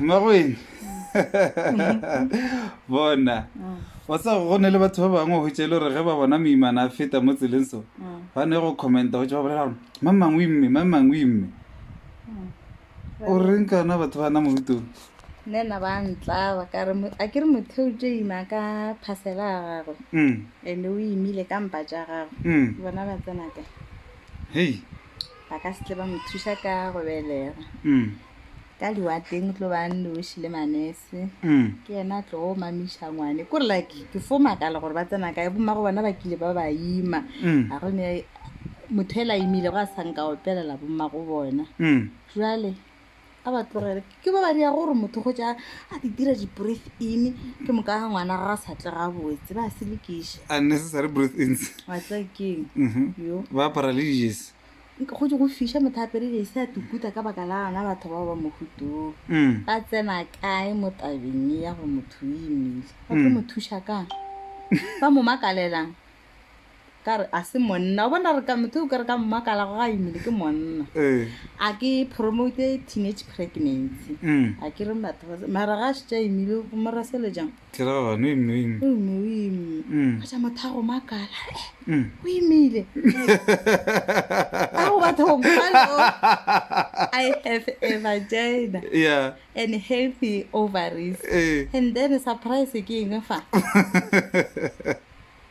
Magoeng. Bona. Wa sa go ne le batho ba bangwe go tshele re ge ba bona meimana a feta mo tseleng so. Ba ne go commenta go tšwa ba bolela mamangwe. O reng kana batho ba na mo butong. Nena ba ntla ba ka re a ke re motho o ima ka phasela gagwe ene o imile ka mpa tša gagwe bona ba tsena ka Hey. ba ka se tle ba mo thuša ka go belega ka liwateng tlo ba nnoši le manese ke yena tlo go mamiša ngwane kore like ke fo makala gore ba tsena kae bomma go bona ba kile ba ba ima a gone motho ela imile go a sanka opelela bomma go bona jale a ba tlogele ke ba ba dia gore motho go ja a di dira di breath in ke mo ka ngwana ga sa tle ga botse ba se lekiše Unnecessary breath ins. wa tsa keng yo Ba paralysis. go je go fiša motho a perele se a tukuta ka baka la ana batho ba ba mo hutong ba tsena kae mo tabeng ya go motho o imile ba tlo mo thuša kang ba mo makalelang ka re a se monna o bona re ka motho o ka re ka mmakala go ga imile ke monna a ke promote teenage pregnancy a ke re batho mara ga se tša imile go morasele jang Tira ba no ime. o ime ga tša motho a go makala o imile a go bathong I have a vagina Yeah. and healthy ovaries and then surprise ke eng fa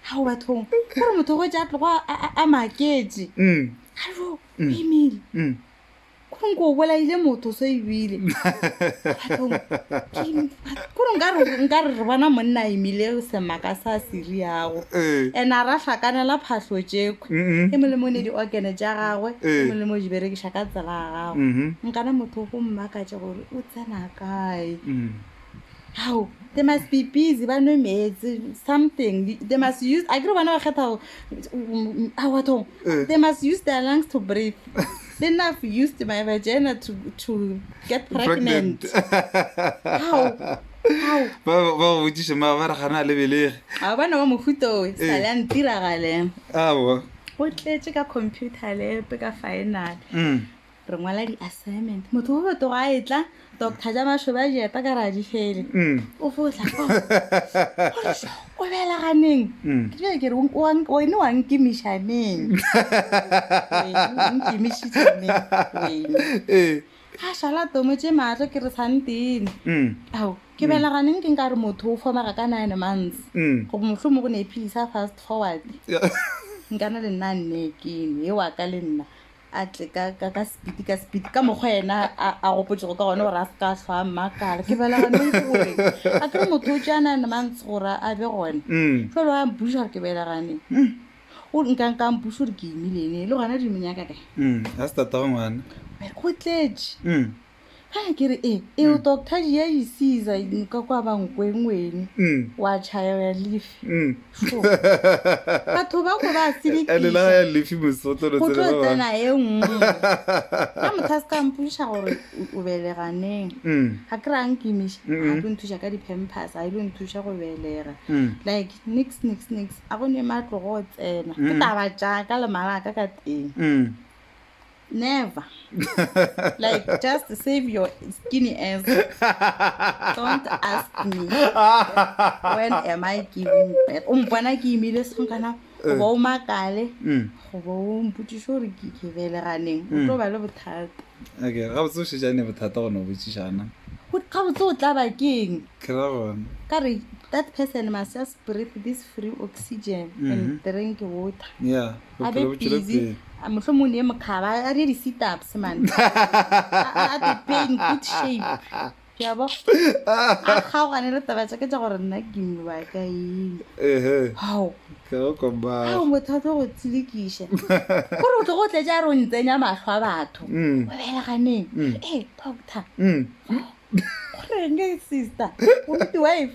ha o bathong gore motho go tša tlogo a maketse alo o imile kore nko o bolaile motho so ebile kore nka re bona monna a imile semaka sa siri yago and a ra hlakanela phatlho tšekwe e molemo ne di-organe tša gagwe e molemo di berekiša ka tsela ya gagwe nkana motho go mmakatša gore o tsena kae how they must be busy ba no metse something they must use I agree bana ba kgetha what they must use their lungs to breathe then I've used my vagina to get pregnant how Ba go tšhe ma ba re gana le belege. a bana ba mohuto we sale a ntiragale Awa. go tletse ka computer lab ka final re ngwala di-assignment motho o boto ga e tla doctor ja mašo ba jeta ka ra di fele o fotla o belaganeng ke tšea ke re wene wa nkimišaneng nkimišišaneng a šala tomo tše maatla ke re santene ao ke belaganeng ke nka re motho o fomaga ka 9 months go motlho mo go ne ephilisa fast forward nkana le nna nnekene e wa ka le nna a tle ka speed ka mokgwa ena a gopotse go ka gone gore a se ka tlhoa mmakala ke belaganeng gore a kere motho o tšana namantse gore a be gone jalo a mpuša gore ke belaganeng o nkankang puša gore ke imilene le gona dimenyaka kae A se tatago ngwana. go tletse ga ke re o doctor di ya isiza ka kwa bankwengwene wa tšhaya ya lefi batho ba go ba Ela la ya lefi mosotlo go tsela tlo ba. tsena e nngwe ka motho a se ka mpuša gore o beleganeng ga ke rang kemiša a tlo nthuša ka di-pampers a ilo nthuša go belega like nix a go ne matlo go tsena ke taba jaaka le malaka ka teng never like just save your skinny ass don't ask me when am I giving birth mpona ke imile senkana go ba o makale go ba o mpotšiša gore ke beleganeng o tlo ba le bothata Okay, ga botse o šetšane bothata gona o botšišana. ga botse o tla ba keng Ke ra gona. ka re that person must just breathe this free oxygen and drink water Yeah. a be busy motlho mo ne mokgaba a re di-sit-ups man a the pain good shape ya bo a kgaogane le taba tša ke tša gore nna ke mba ka eng ao Ke go komba. ao motho a tlo go tselekiša kore o tlo go tletša a re o ntsenya matlho a batho o belaganeng doctor gorenge sister o mete wife